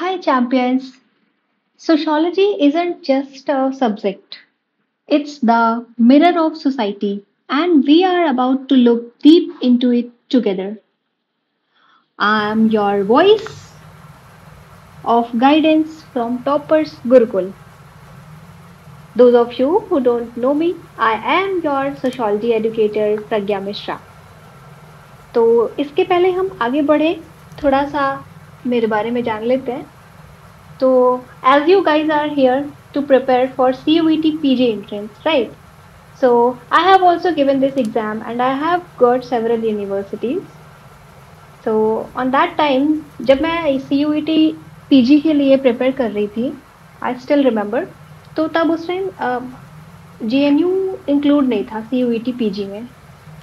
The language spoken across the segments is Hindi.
Hi, champions. Sociology isn't just a subject, it's the mirror of society, and we are about to look deep into it together. I'm your voice of guidance from Toppers Gurukul. Those of you who don't know me, I am your sociology educator Pragya Mishra. तो इसके पहले हम आगे बढ़े थोड़ा सा मेरे बारे में जान लेते हैं. So, as you guys are here to prepare for CUET PG entrance, right? So, I have also given this exam and I have got several universities. So, on that time, जब मैं CUET PG के लिए prepare कर रही थी, I still remember, तो तब उस टाइम JNU इंक्लूड नहीं था CUET PG में.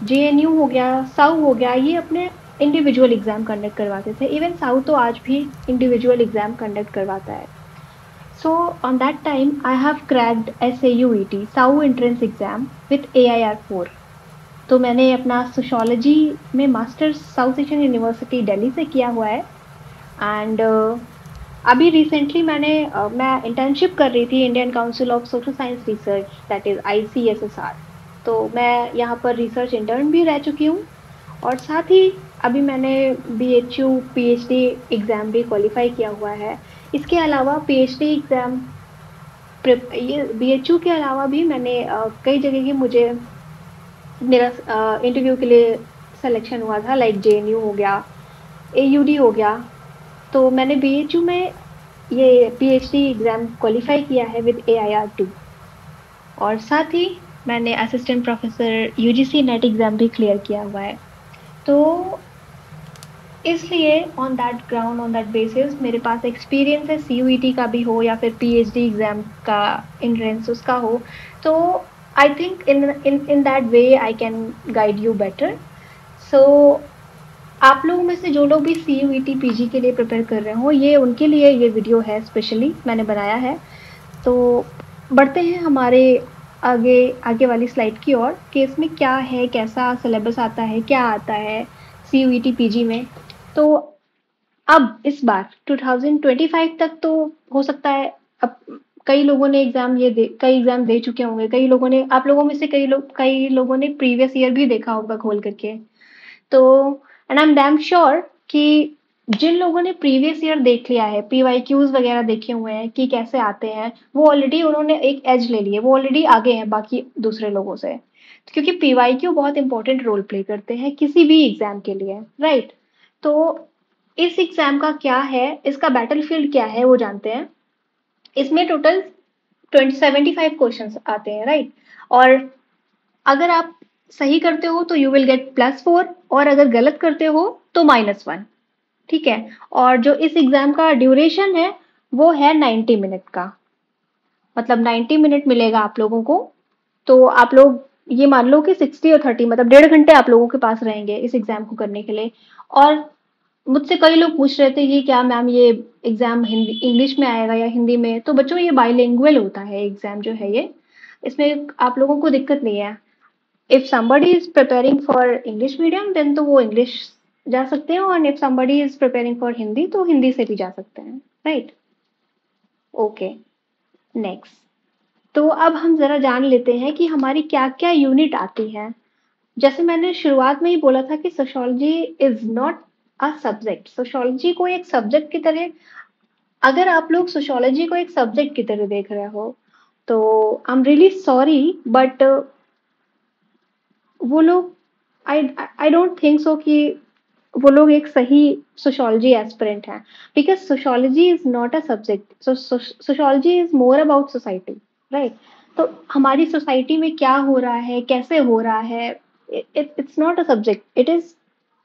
JNU हो गया, साउ हो गया, ये अपने इंडिविजुअल एग्जाम कंडक्ट करवाते थे. इवन साउ तो आज भी इंडिविजुअल एग्जाम कंडक्ट करवाता है. So on that time, I have cracked SAUET, SAU entrance exam with AIR4. तो मैंने अपना सोशोलॉजी में masters south Asian university Delhi से किया हुआ है. एंड अभी रिसेंटली मैं इंटर्नशिप कर रही थी Indian council of social science research, that is ICSSR. तो मैं यहाँ पर रिसर्च इंटर्न भी रह चुकी हूँ और साथ ही अभी मैंने BHU PhD एग्ज़ाम भी क्वालिफाई किया हुआ है. इसके अलावा PhD एग्ज़ाम ये BHU के अलावा भी मैंने कई जगह की मुझे मेरा इंटरव्यू के लिए सिलेक्शन हुआ था, लाइक JNU हो गया, AUD हो गया. तो मैंने BHU में ये PhD एग्ज़ाम क्वालिफाई किया है विद AIR2 और साथ ही मैंने assistant professor UGC net exam भी क्लियर किया हुआ है. तो इसलिए ऑन दैट बेसिस मेरे पास एक्सपीरियंस है, CUET का भी हो या फिर PhD एग्ज़ाम का एंट्रेंस उसका हो. तो I think in that way I can guide you better. So आप लोगों में से जो लोग भी CUET PG के लिए प्रिपेयर कर रहे हो, ये उनके लिए ये वीडियो है, स्पेशली मैंने बनाया है. तो बढ़ते हैं हमारे आगे आगे वाली स्लाइड की ओर कि इसमें क्या है, कैसा सिलेबस आता है, क्या आता है CUET PG में. तो अब इस बार 2025 तक तो हो सकता है, अब कई लोगों ने कई एग्जाम दे चुके होंगे, आप लोगों में से कई लोगों ने प्रीवियस ईयर भी देखा होगा खोल करके. तो and I am damn sure कि जिन लोगों ने प्रीवियस ईयर देख लिया है, PYQs वगैरह देखे हुए हैं कि कैसे आते हैं, वो ऑलरेडी उन्होंने एक एज ले लिए, वो ऑलरेडी आगे हैं बाकी दूसरे लोगों से, क्योंकि PYQ बहुत इंपॉर्टेंट रोल प्ले करते हैं किसी भी एग्जाम के लिए, राइट? तो इस एग्जाम का क्या है, इसका बैटलफील्ड क्या है, वो जानते हैं. इसमें टोटल 75 क्वेश्चंस आते हैं, राइट? और अगर आप सही करते हो तो यू विल गेट +4 और अगर गलत करते हो तो -1. ठीक है. और जो इस एग्जाम का ड्यूरेशन है वो है 90 मिनट का, मतलब 90 मिनट मिलेगा आप लोगों को. तो आप लोग ये मान लो कि 60 और 30 मतलब 1.5 घंटे आप लोगों के पास रहेंगे इस एग्जाम को करने के लिए. और मुझसे कई लोग पूछ रहे थे कि क्या मैम ये एग्जाम हिंदी इंग्लिश में आएगा या हिंदी में. तो बच्चों ये बाइलिंगुअल होता है एग्जाम जो है ये, इसमें आप लोगों को दिक्कत नहीं है. If somebody is preparing for English medium then तो वो इंग्लिश जा सकते हैं, और if somebody is preparing for Hindi तो हिंदी से भी जा सकते हैं, राइट? Okay, next. तो अब हम जरा जान लेते हैं कि हमारी क्या क्या यूनिट आती है. जैसे मैंने शुरुआत में ही बोला था कि sociology is not a subject. Sociology को एक सब्जेक्ट की तरह, अगर आप लोग सोशोलॉजी को एक सब्जेक्ट की तरह देख रहे हो तो I am really sorry, but वो लोग आई आई डोंट थिंक सो कि वो लोग एक सही सोशोलॉजी एस्पिरेंट हैं, because sociology is not a subject. Sociology is more about society, right? तो हमारी सोसाइटी में क्या हो रहा है, कैसे हो रहा है, it's not a subject. It is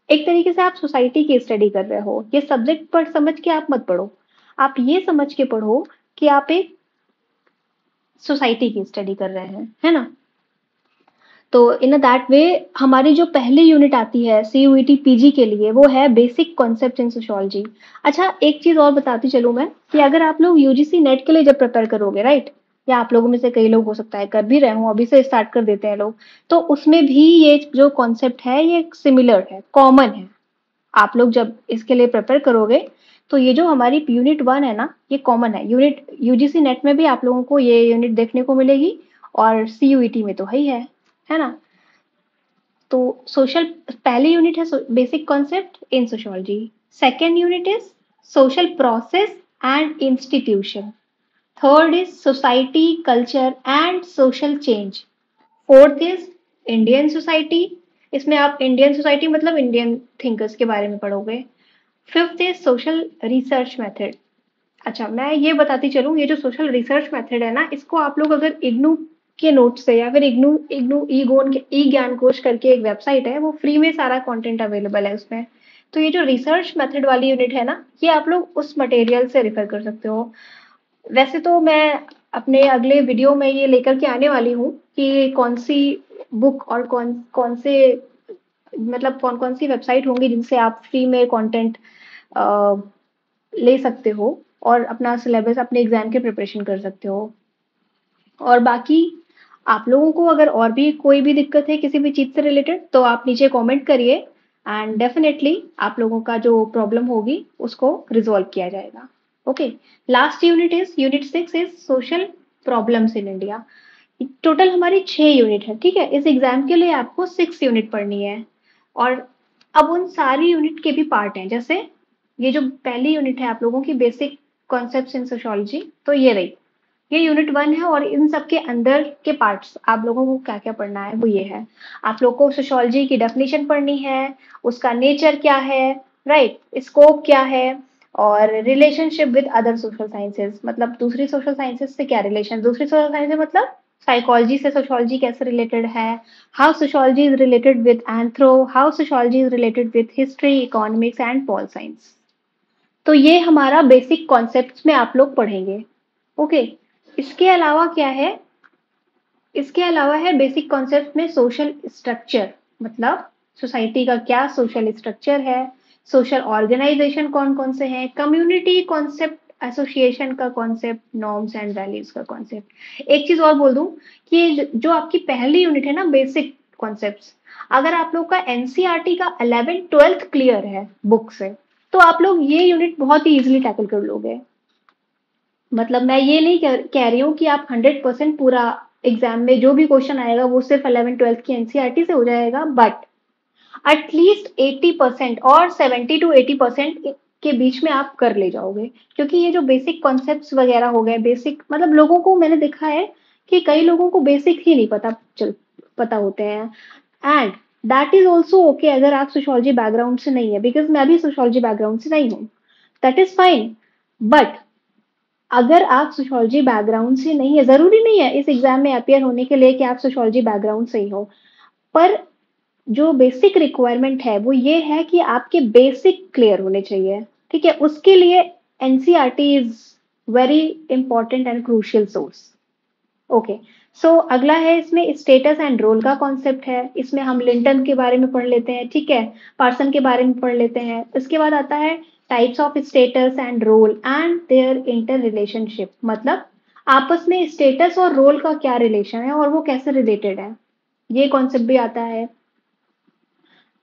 एक तरीके से आप सोसाइटी की स्टडी कर रहे हो. ये सब्जेक्ट पर समझ के आप मत पढ़ो, आप ये समझ के पढ़ो कि आप एक सोसाइटी की स्टडी कर रहे हैं, है ना? तो इन दैट वे हमारी जो पहली यूनिट आती है CUET PG के लिए वो है बेसिक कॉन्सेप्ट इन सोशोलॉजी. अच्छा, एक चीज और बताती चलूं मैं कि अगर आप लोग UGC नेट के लिए जब प्रिपेयर करोगे, राइट, या आप लोगों में से कई लोग हो सकता है कर भी रहे हो, अभी से स्टार्ट कर देते हैं लोग, तो उसमें भी ये जो कॉन्सेप्ट है ये सिमिलर है, कॉमन है. आप लोग जब इसके लिए प्रिपेयर करोगे तो ये जो हमारी यूनिट 1 है ना, ये कॉमन है। यूनिट यूजीसी नेट में भी आप लोगों को ये यूनिट देखने को मिलेगी और सीयूईटी में तो है ना? तो सोशल पहली यूनिट है basic concept in sociology. Second unit is social process and institution. Third is society culture and social change. Fourth is Indian society. इसमें आप इंडियन सोसाइटी मतलब इंडियन थिंकर्स के बारे में पढ़ोगे। Fifth is social research method. अच्छा, मैं ये बताती चलूँ, ये जो सोशल रिसर्च मेथड है ना, इसको आप लोग अगर इग्नू के नोट से या फिर इग्नू इग्नू ई गोन ई ज्ञान कोश करके एक वेबसाइट है, वो फ्री में सारा कंटेंट अवेलेबल है उसमें। तो ये जो रिसर्च मेथड वाली यूनिट है ना, ये आप लोग उस मटेरियल से रेफर कर सकते हो। वैसे तो मैं अपने अगले वीडियो में ये लेकर के आने वाली हूँ कि कौन सी बुक और कौन कौन से मतलब कौन कौन सी वेबसाइट होंगी जिनसे आप फ्री में कंटेंट ले सकते हो और अपना सिलेबस अपने एग्जाम के प्रिपरेशन कर सकते हो। और बाकी आप लोगों को अगर और भी कोई भी दिक्कत है किसी भी चीज़ से रिलेटेड, तो आप नीचे कमेंट करिए एंड डेफिनेटली आप लोगों का जो प्रॉब्लम होगी उसको रिजॉल्व किया जाएगा। Okay, last unit 6 is social problems in India. Total हमारी 6 यूनिट है, ठीक है? इस एग्जाम के लिए आपको 6 यूनिट पढ़नी है। और अब उन सारी यूनिट के भी पार्ट हैं, जैसे ये जो पहली यूनिट है आप लोगों की बेसिक कॉन्सेप्ट्स इन सोशियोलॉजी, तो ये रही, ये यूनिट 1 है और इन सब के अंदर के पार्ट्स आप लोगों को क्या क्या पढ़ना है वो ये है। आप लोग को सोशियोलॉजी की डेफिनेशन पढ़नी है, उसका नेचर क्या है, राइट, स्कोप क्या है, और relationship with other social sciences, मतलब दूसरी सोशल साइंसेज से क्या रिलेशन, दूसरी सोशल साइंसेज मतलब साइकोलॉजी से सोशियोलॉजी कैसे रिलेटेड है, how sociology is related with anthro, how sociology is related with history, economics and pol science. तो ये हमारा बेसिक कॉन्सेप्ट्स में आप लोग पढ़ेंगे। ओके, इसके अलावा क्या है, इसके अलावा है बेसिक कॉन्सेप्ट में सोशल स्ट्रक्चर, मतलब सोसाइटी का क्या सोशल स्ट्रक्चर है, सोशल ऑर्गेनाइजेशन कौन कौन से हैं, कम्युनिटी कॉन्सेप्ट, एसोसिएशन का कॉन्सेप्ट, नॉर्म्स एंड वैल्यूज का कॉन्सेप्ट। एक चीज और बोल दूं कि जो आपकी पहली यूनिट है ना बेसिक कॉन्सेप्ट्स, अगर आप लोग का एनसीईआरटी का 11th 12th क्लियर है बुक से, तो आप लोग ये यूनिट बहुत ही इजिली टैकल कर लोगे। मतलब मैं ये नहीं कह रही हूँ कि आप 100% पूरा एग्जाम में जो भी क्वेश्चन आएगा वो सिर्फ 11th 12th की एनसीईआरटी से हो जाएगा, बट एटलीस्ट 80% और 70 to 80% के बीच में आप कर ले जाओगे। क्योंकि ये जो बेसिक कॉन्सेप्ट्स वगैरह हो गए, बेसिक मतलब लोगों को मैंने देखा है कि कई लोगों को बेसिक ही नहीं पता होते हैं। And that is also okay अगर आप सोशियोलॉजी बैकग्राउंड से नहीं है, बिकॉज मैं भी सोशियोलॉजी बैकग्राउंड से नहीं हूँ, दैट इज फाइन। बट अगर आप सोशियोलॉजी बैकग्राउंड से नहीं है, जरूरी नहीं है इस एग्जाम में अपियर होने के लिए कि आप सोशियोलॉजी बैकग्राउंड से ही हो, पर जो बेसिक रिक्वायरमेंट है वो ये है कि आपके बेसिक क्लियर होने चाहिए, ठीक है? उसके लिए NCERT is very important and crucial source. Okay, so अगला है इसमें स्टेटस एंड रोल का कॉन्सेप्ट है। इसमें हम लिंटन के बारे में पढ़ लेते हैं, ठीक है, पार्सन के बारे में पढ़ लेते हैं। इसके बाद आता है types of status and role and their inter relationship, मतलब आपस में स्टेटस और रोल का क्या रिलेशन है और वो कैसे रिलेटेड है, ये कॉन्सेप्ट भी आता है,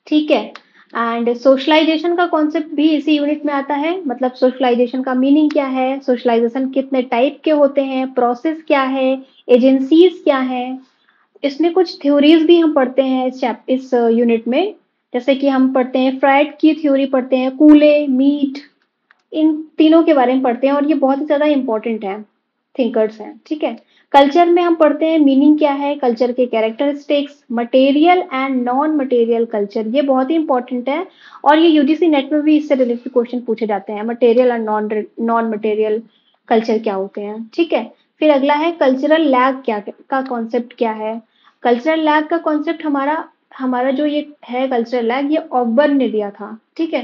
ठीक है? एंड सोशलाइजेशन का कॉन्सेप्ट भी इसी यूनिट में आता है, मतलब सोशलाइजेशन का मीनिंग क्या है, सोशलाइजेशन कितने टाइप के होते हैं, प्रोसेस क्या है, एजेंसीज क्या है। इसमें कुछ थ्योरीज भी हम पढ़ते हैं इस यूनिट में, जैसे कि हम पढ़ते हैं फ्राइड की थ्योरी पढ़ते हैं, कूले, मीट, इन तीनों के बारे में पढ़ते हैं और ये बहुत ही ज्यादा इंपॉर्टेंट है, थिंकर्स हैं, ठीक है? कल्चर में हम पढ़ते हैं मीनिंग क्या है, कल्चर के characteristics, material and non material culture, ये बहुत ही इंपॉर्टेंट है और ये यूजीसी नेट में भी इससे रिलेटेड क्वेश्चन पूछे जाते हैं, मटेरियल और नॉन मटेरियल कल्चर क्या होते हैं, ठीक है? फिर अगला है कल्चरल लैग क्या का कॉन्सेप्ट क्या है। कल्चरल लैग का कॉन्सेप्ट हमारा हमारा जो ये है कल्चरल लैग, ये ऑकबर्न ने दिया था, ठीक है?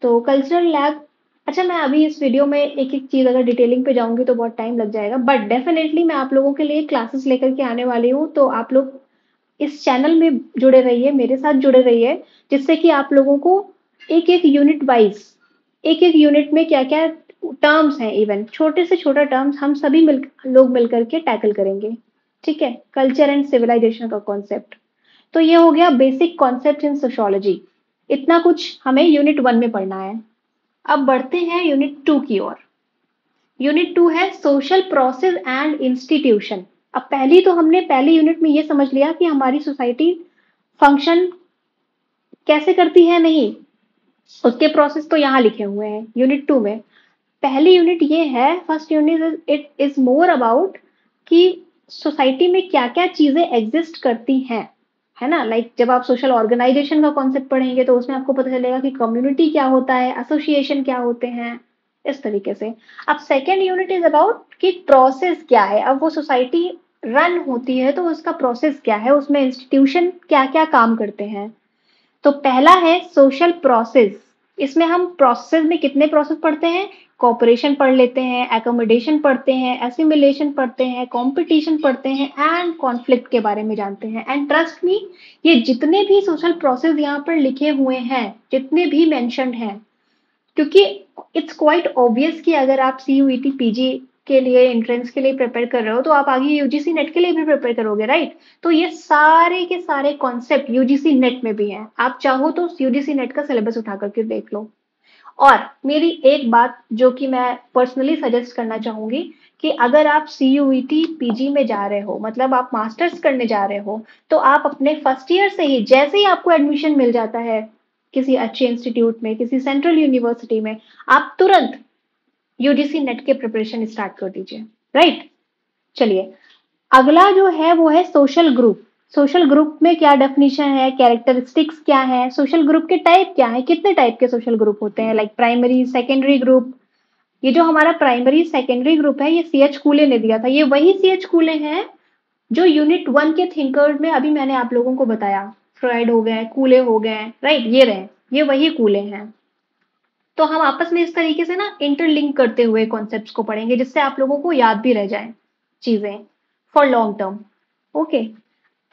तो कल्चरल लैग, अच्छा मैं अभी इस वीडियो में एक एक चीज अगर डिटेलिंग पे जाऊंगी तो बहुत टाइम लग जाएगा, बट डेफिनेटली मैं आप लोगों के लिए क्लासेस लेकर के आने वाली हूँ, तो आप लोग इस चैनल में जुड़े रहिए, मेरे साथ जुड़े रहिए, जिससे कि आप लोगों को एक एक यूनिट वाइज, एक एक यूनिट में क्या क्या टर्म्स हैं, इवन छोटे से छोटा टर्म्स हम सभी लोग मिल करके टैकल करेंगे, ठीक है? कल्चर एंड सिविलाइजेशन का कॉन्सेप्ट, तो ये हो गया बेसिक कॉन्सेप्ट इन सोशियोलॉजी। इतना कुछ हमें यूनिट 1 में पढ़ना है। अब बढ़ते हैं यूनिट 2 की ओर। यूनिट 2 है सोशल प्रोसेस एंड इंस्टीट्यूशन। अब पहली यूनिट में ये समझ लिया कि हमारी सोसाइटी फंक्शन कैसे करती है, नहीं, उसके प्रोसेस तो यहाँ लिखे हुए हैं यूनिट 2 में। पहली यूनिट ये है, first unit it is more about कि सोसाइटी में क्या क्या चीजें एग्जिस्ट करती हैं, है ना। लाइक जब आप सोशल ऑर्गेनाइजेशन का कॉन्सेप्ट पढ़ेंगे तो उसमें आपको पता चलेगा कि कम्युनिटी क्या होता है, एसोसिएशन क्या होते हैं, इस तरीके से। अब सेकेंड यूनिट इज अबाउट कि प्रोसेस क्या है, अब वो सोसाइटी रन होती है तो उसका प्रोसेस क्या है, उसमें इंस्टीट्यूशन क्या क्या काम करते हैं। तो पहला है सोशल प्रोसेस। इसमें हम प्रोसेस में कितने प्रोसेस पढ़ते हैं, कॉपरेशन पढ़ लेते हैं, एकोमोडेशन पढ़ते हैं, एसिमिलेशन पढ़ते हैं, कंपटीशन पढ़ते हैं एंड कॉन्फ्लिक्ट के बारे में जानते हैं। एंड ट्रस्ट मी, ये जितने भी सोशल प्रोसेस यहाँ पर लिखे हुए हैं, जितने भी मेंशन्ड हैं, क्योंकि इट्स क्वाइट ऑब्वियस कि अगर आप CUET पीजी के लिए एंट्रेंस के लिए प्रिपेयर कर रहे हो तो आप आगे यूजीसी नेट के लिए भी प्रिपेयर करोगे, राइट। तो ये सारे के सारे कॉन्सेप्ट यूजीसी नेट में भी हैं, आप चाहो तो यूजीसी नेट का सिलेबस उठा करके देख लो। और मेरी एक बात जो कि मैं पर्सनली सजेस्ट करना चाहूंगी कि अगर आप CUET पीजी में जा रहे हो, मतलब आप मास्टर्स करने जा रहे हो, तो आप अपने फर्स्ट ईयर से ही, जैसे ही आपको एडमिशन मिल जाता है किसी अच्छे इंस्टीट्यूट में, किसी सेंट्रल यूनिवर्सिटी में, आप तुरंत यूजीसी नेट के प्रिपरेशन स्टार्ट कर दीजिए, राइट। चलिए, अगला जो है वो है सोशल ग्रुप। सोशल ग्रुप में क्या डेफिनेशन है, कैरेक्टरिस्टिक्स क्या है, सोशल ग्रुप के टाइप क्या है, कितने टाइप के सोशल ग्रुप होते हैं, लाइक प्राइमरी सेकेंडरी ग्रुप। ये जो हमारा प्राइमरी सेकेंडरी ग्रुप है, ये CH कूले ने दिया था, ये वही CH कूले हैं जो यूनिट 1 के थिंकर्स में अभी मैंने आप लोगों को बताया, फ्रॉइड हो गए, कूले हो गए, राइट, ये रहे, ये वही कूले हैं। तो हम आपस में इस तरीके से ना इंटरलिंक करते हुए कॉन्सेप्ट्स को पढ़ेंगे, जिससे आप लोगों को याद भी रह जाए चीजें फॉर लॉन्ग टर्म। ओके,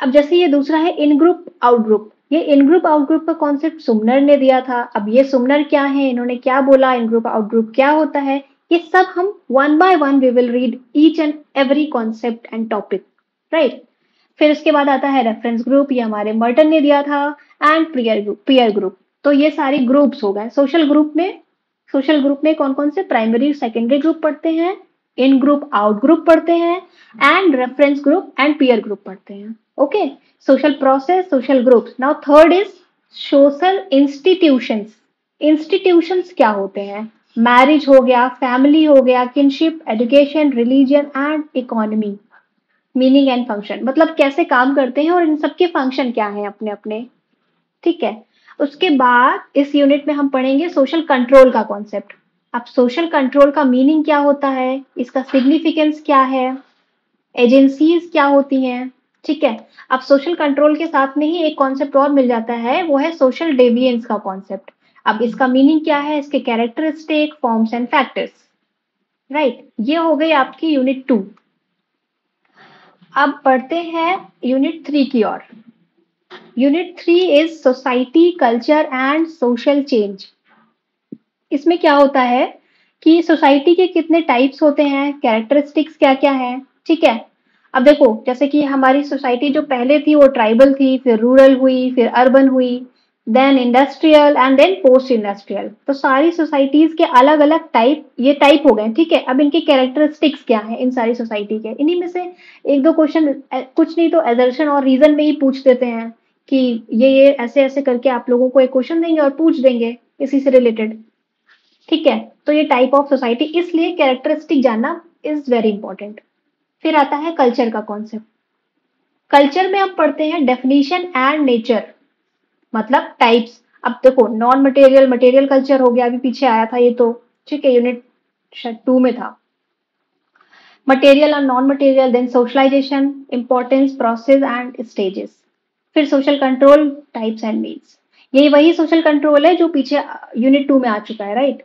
अब जैसे ये दूसरा है इन ग्रुप आउट ग्रुप। ये इन ग्रुप आउट ग्रुप का कॉन्सेप्ट सुमनर ने दिया था। अब ये सुमनर क्या है, इन्होंने क्या बोला, इन ग्रुप आउट ग्रुप क्या होता है, ये सब हम one by one we will read each and every concept and topic, right. फिर उसके बाद आता है रेफरेंस ग्रुप, ये हमारे मर्टन ने दिया था, एंड पीयर ग्रुप। तो ये सारे ग्रुप्स हो गए सोशल ग्रुप में कौन कौन से प्राइमरी सेकेंडरी ग्रुप पढ़ते हैं, इन ग्रुप आउट ग्रुप पढ़ते हैं, and reference group and peer group पढ़ते हैं। Okay, social process, social groups. Now third is social institutions. Institutions क्या होते हैं, मैरिज हो गया, फैमिली हो गया, kinship, education, religion and economy, meaning and function, मतलब कैसे काम करते हैं और इन सबके फंक्शन क्या है अपने अपने, ठीक है। उसके बाद इस यूनिट में हम पढ़ेंगे सोशल कंट्रोल का कॉन्सेप्ट। अब सोशल कंट्रोल का मीनिंग क्या होता है, इसका सिग्निफिकेंस क्या है, एजेंसीज क्या होती हैं, ठीक है। अब सोशल कंट्रोल के साथ में ही एक कॉन्सेप्ट और मिल जाता है, वो है सोशल डेविएंस का कॉन्सेप्ट। अब इसका मीनिंग क्या है, इसके characteristic, forms and factors, right. ये हो गई आपकी यूनिट 2। अब पढ़ते हैं यूनिट 3 की ओर। Unit 3 is society, culture and social change. इसमें क्या होता है कि सोसाइटी के कितने टाइप्स होते हैं, कैरेक्टरिस्टिक्स क्या क्या है, ठीक है। अब देखो, जैसे कि हमारी सोसाइटी जो पहले थी वो ट्राइबल थी, फिर रूरल हुई, फिर अर्बन हुई, then industrial and then post industrial. तो सारी सोसाइटीज के अलग अलग ये टाइप हो गए, ठीक है। अब इनके कैरेक्टरिस्टिक्स क्या है इन सारी सोसाइटी के, इन्हीं में से एक दो क्वेश्चन, कुछ नहीं तो एजर्शन और रीजन में ही पूछ देते हैं कि ये ऐसे ऐसे करके आप लोगों को एक क्वेश्चन देंगे और पूछ देंगे इसी से रिलेटेड, ठीक है। तो ये टाइप ऑफ सोसाइटी, इसलिए कैरेक्टरिस्टिक जानना इज वेरी इंपॉर्टेंट। फिर आता है कल्चर का कॉन्सेप्ट। कल्चर में हम पढ़ते हैं डेफिनेशन एंड नेचर, मतलब टाइप्स। अब देखो, नॉन मटेरियल, मटेरियल कल्चर हो गया, अभी पीछे आया था ये तो, ठीक है, यूनिट 2 में था। मटेरियल और non material, then socialisation, importance, process and stages. फिर social control, types and means. यही वही सोशल कंट्रोल है जो पीछे यूनिट 2 में आ चुका है, राइट।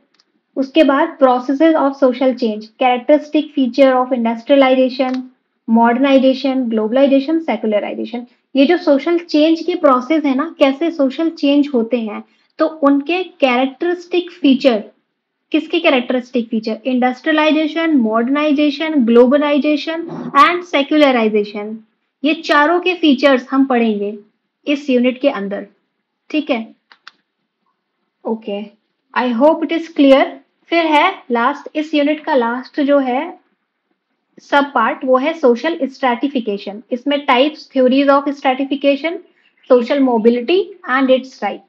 उसके बाद processes of social change, characteristic feature of industrialisation, modernisation, globalisation, secularisation. ये जो सोशल चेंज के प्रोसेस है ना, कैसे सोशल चेंज होते हैं, तो उनके कैरेक्टरिस्टिक फीचर, किसके characteristic feature, industrialisation, modernisation, globalisation and secularisation. ये चारों के फीचर्स हम पढ़ेंगे इस यूनिट के अंदर, ठीक है। Okay, I hope it is clear. फिर है लास्ट, इस यूनिट का लास्ट जो है सब पार्ट, वो है सोशल स्ट्रैटिफिकेशन। इसमें types, theories of stratification, social mobility and it's right.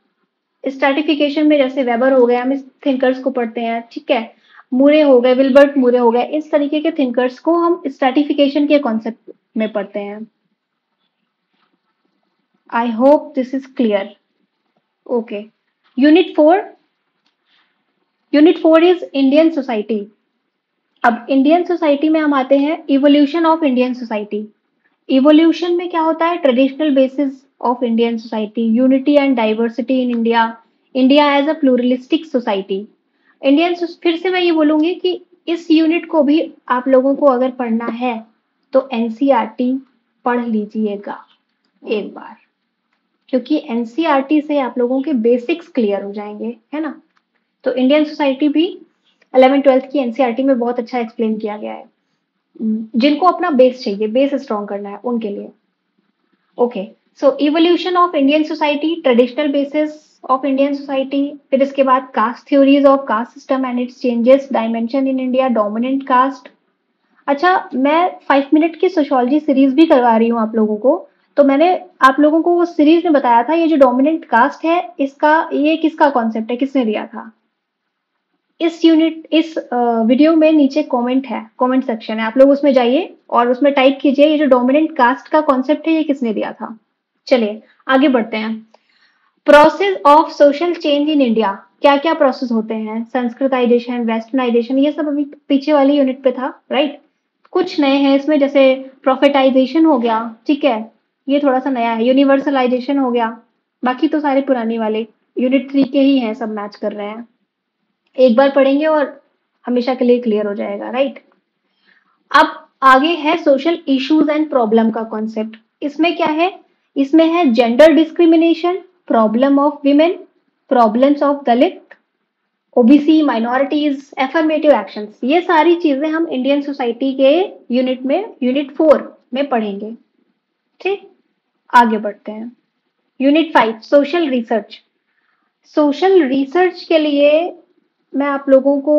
Stratification में जैसे वेबर हो गए, हम इस थिंकर्स को पढ़ते हैं, ठीक है, मूरे हो गए, विल्बर्ट मूरे हो गए, इस तरीके के थिंकर्स को हम स्ट्रैटिफिकेशन के कॉन्सेप्ट में पढ़ते हैं। I hope this is clear. Okay, unit 4। Unit 4 is Indian society. अब इंडियन सोसाइटी में हम आते हैं evolution of Indian society. Evolution में क्या होता है, traditional basis of Indian society, unity and diversity in India, India as a pluralistic society. Indian, फिर से मैं ये बोलूंगी कि इस यूनिट को भी आप लोगों को अगर पढ़ना है तो एनसीईआरटी पढ़ लीजिएगा एक बार, क्योंकि एनसीईआरटी से आप लोगों के बेसिक्स क्लियर हो जाएंगे, है ना। तो इंडियन सोसाइटी भी 11th-12th की एनसीईआरटी में बहुत अच्छा एक्सप्लेन किया गया है। जिनको अपना बेस चाहिए, बेस स्ट्रॉन्ग करना है उनके लिए। Okay, so evolution of Indian society, traditional basis of Indian society, फिर इसके बाद caste theories of caste system and its changes, dimension in India, dominant caste. अच्छा, मैं 5 मिनट की सोशियोलॉजी सीरीज भी करवा रही हूँ आप लोगों को। तो मैंने आप लोगों को वो सीरीज में बताया था, ये जो डोमिनेंट कास्ट है, इसका ये किसका कॉन्सेप्ट है, किसने दिया था। इस यूनिट, इस वीडियो में नीचे कमेंट है, कमेंट सेक्शन है, आप लोग उसमें जाइए और उसमें टाइप कीजिए ये जो डोमिनेंट कास्ट का कॉन्सेप्ट है ये किसने दिया था। चलिए आगे बढ़ते हैं। Process of social change in India, क्या क्या प्रोसेस होते हैं, संस्कृताइजेशन, वेस्टर्नाइजेशन, ये सब अभी पीछे वाली यूनिट पे था, राइट। कुछ नए हैं इसमें, जैसे प्रोफेटाइजेशन हो गया, ठीक है, ये थोड़ा सा नया है, यूनिवर्सलाइजेशन हो गया, बाकी तो सारे पुराने वाले यूनिट 3 के ही हैं, सब मैच कर रहे हैं। एक बार पढ़ेंगे और हमेशा के लिए क्लियर हो जाएगा, राइट। अब आगे है सोशल इश्यूज एंड प्रॉब्लम का कॉन्सेप्ट। इसमें क्या है, इसमें है gender discrimination, problem of women, problems of Dalit, OBC, minorities, affirmative actions. ये सारी चीजें हम इंडियन सोसाइटी के यूनिट में, यूनिट 4 में पढ़ेंगे, ठीक। आगे बढ़ते हैं। Unit 5, social research. Social research के लिए मैं आप लोगों को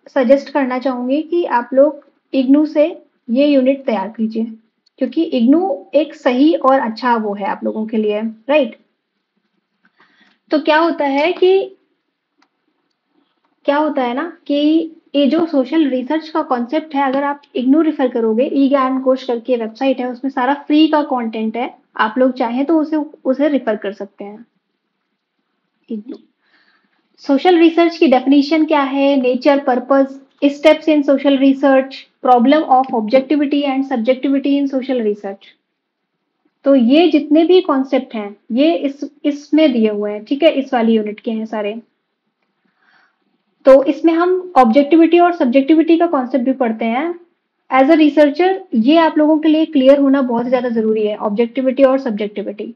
सजेस्ट करना चाहूंगी कि आप लोग इग्नू से ये यूनिट तैयार कीजिए, क्योंकि इग्नू एक सही और अच्छा वो है आप लोगों के लिए, राइट। तो क्या होता है ना कि ये जो सोशल रिसर्च का कॉन्सेप्ट है, अगर आप इग्नू रेफर करोगे, ई ज्ञान कोश करके वेबसाइट है, उसमें सारा फ्री का कंटेंट है, आप लोग चाहें तो उसे रेफर कर सकते हैं, इग्नू। सोशल रिसर्च की डेफिनेशन क्या है, nature, purpose, steps in social research, problem of objectivity and subjectivity in social research. तो ये जितने भी कॉन्सेप्ट हैं ये इसमें दिए हुए हैं, ठीक है, इस वाली यूनिट के हैं सारे। तो इसमें हम ऑब्जेक्टिविटी और सब्जेक्टिविटी का कॉन्सेप्ट भी पढ़ते हैं। एज अ रिसर्चर ये आप लोगों के लिए क्लियर होना बहुत ज्यादा जरूरी है, ऑब्जेक्टिविटी और सब्जेक्टिविटी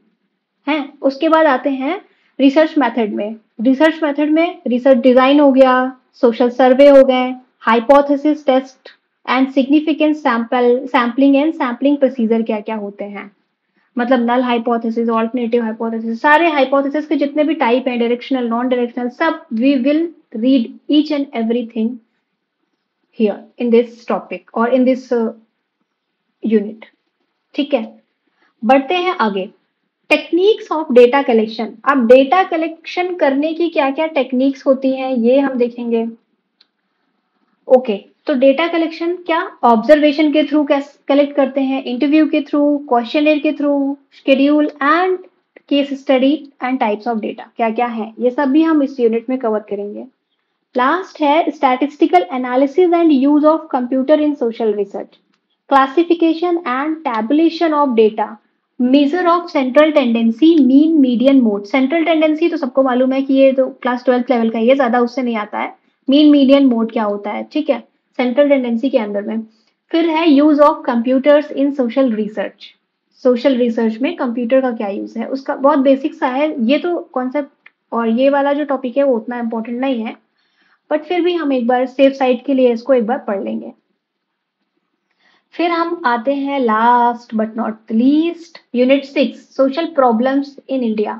है। उसके बाद आते हैं रिसर्च मेथड में। रिसर्च मेथड में रिसर्च डिजाइन हो गया, सोशल सर्वे हो गए, hypothesis test and significance sampling and sampling procedure क्या क्या होते हैं, मतलब नल हाइपोथेसिस, ऑल्टरनेटिव हाइपोथेसिस, सारे हाइपोथेसिस के जितने भी टाइप हैं, डायरेक्शनल, नॉन डायरेक्शनल, सब we will read each and everything here in this topic और इन दिस यूनिट, ठीक है। बढ़ते हैं आगे। Techniques of data collection. अब डेटा कलेक्शन करने की क्या क्या टेक्निक्स होती हैं ये हम देखेंगे। ओके, तो डेटा कलेक्शन क्या, ऑब्जर्वेशन के थ्रू कलेक्ट करते हैं, इंटरव्यू के थ्रू, क्वेश्चनर के through, schedule and case study and types of data क्या क्या है, ये सब भी हम इस यूनिट में कवर करेंगे। लास्ट है statistical analysis and use of computer in social research, classification and tabulation of data, measure of central tendency, mean, median, mode. Central tendency तो सबको मालूम है कि ये तो क्लास 12th लेवल का ही है, ज्यादा उससे नहीं आता है। मीन, मीडियन, मोड क्या होता है, ठीक है, सेंट्रल टेंडेंसी के अंदर में। फिर है use of computers in social research. Social research में कंप्यूटर का क्या यूज है, उसका बहुत बेसिक सा है ये तो कॉन्सेप्ट, और ये वाला जो टॉपिक है वो उतना इंपॉर्टेंट नहीं है, बट फिर भी हम एक बार सेफ साइड के लिए इसको एक बार पढ़ लेंगे। फिर हम आते हैं last but not least, unit 6, social problems in India.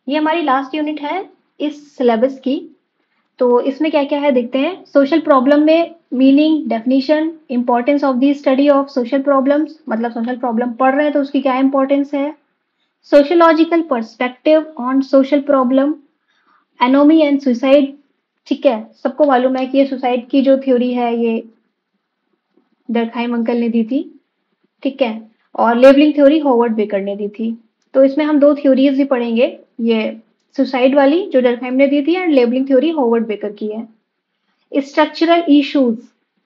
ये हमारी लास्ट यूनिट है इस सिलेबस की। तो इसमें क्या क्या है देखते हैं। सोशल प्रॉब्लम में meaning, definition, importance of the study of social problems, मतलब सोशल प्रॉब्लम पढ़ रहे हैं तो उसकी क्या इंपॉर्टेंस है। Sociological perspective on social problem, anomie and suicide. ठीक है, सबको मालूम है कि ये सुसाइड की जो थ्योरी है ये डर्कहाइम अंकल ने दी थी। ठीक है, और लेबलिंग थ्योरी हॉवर्ड बेकर ने दी थी। तो इसमें हम दो थ्योरीज भी पढ़ेंगे, ये सुसाइड वाली जो डर्कहाइम ने दी थी and labelling theory Howard baker की है। Structural issues,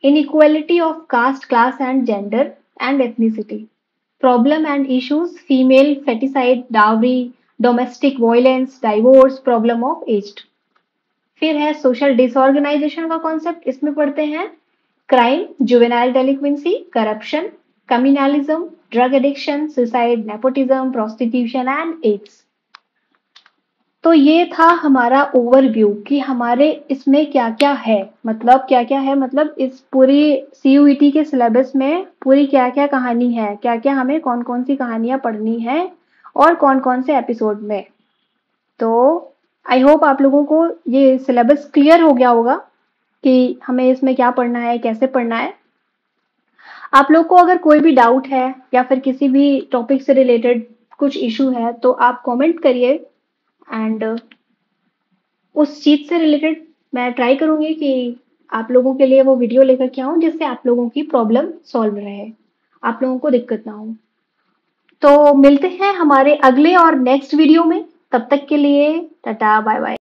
inequality of caste, class and gender and ethnicity. Problem and issues, female feticide, dowry, domestic violence, divorce, problem of aged. फिर है social disorganization का concept, इसमें पढ़ते हैं crime, juvenile delinquency, corruption, communalism, drug addiction, suicide, nepotism, prostitution and AIDS. तो ये था हमारा ओवरव्यू कि हमारे इसमें क्या क्या है, मतलब क्या क्या है, मतलब इस पूरी सीयूईटी के सिलेबस में पूरी क्या क्या कहानी है, क्या क्या हमें कौन कौन सी कहानियां पढ़नी है और कौन कौन से एपिसोड में। तो आई होप आप लोगों को ये सिलेबस क्लियर हो गया होगा कि हमें इसमें क्या पढ़ना है, कैसे पढ़ना है। आप लोग को अगर कोई भी डाउट है या फिर किसी भी टॉपिक से रिलेटेड कुछ इशू है तो आप कमेंट करिए, एंड उस चीज से रिलेटेड मैं ट्राई करूंगी कि आप लोगों के लिए वो वीडियो लेकर के आऊं जिससे आप लोगों की प्रॉब्लम सॉल्व रहे, आप लोगों को दिक्कत ना हो। तो मिलते हैं हमारे अगले और नेक्स्ट वीडियो में, तब तक के लिए टाटा बाय बाय।